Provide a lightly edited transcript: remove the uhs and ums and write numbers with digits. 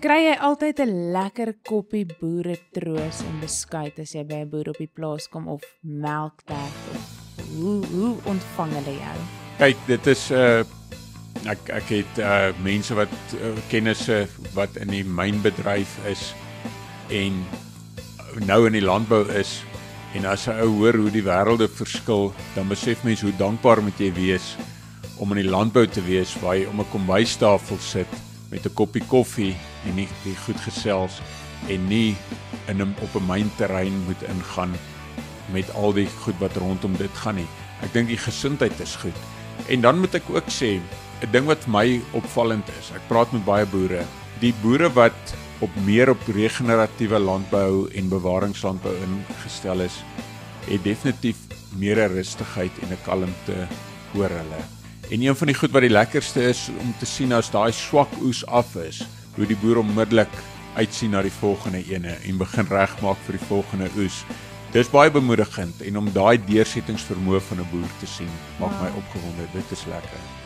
Kry jy altyd 'n lekker koppie boeretroos en beskuit as jy by 'n boer op die plaas kom of melktert of hoe ontvang hulle jou? Kyk, dit is ek het mense wat kennisse wat in die mynbedryf is en nou in die landbou is en as 'n ou hoor hoe die wêrelde verskil, dan besef mens hoe dankbaar moet jy wees om in die landbou te wees waar jy om 'n kombuistafel sit met 'n koppie koffie en nie die goed gesels en nie op 'n mynterrein moet ingaan met al die goed wat rondom dit gaan nie. Ek dink die gesondheid is goed. En dan moet ek ook sê, 'n ding wat my opvallend is, ek praat met baie boere, die boere wat meer op regeneratiewe landbou en bewaringslandbou ingestel is, het definitief meer 'n rustigheid en 'n kalmte oor hulle. En een van die goed wat die lekkerste is om te sien as daai swak oes af is, hoe die boer onmiddellik uitsien na die volgende ene en begin regmaak vir die volgende oes. Dis baie bemoedigend en om daai deursettingsvermoë van 'n boer te sien, maak my opgewonde. Dit is lekker.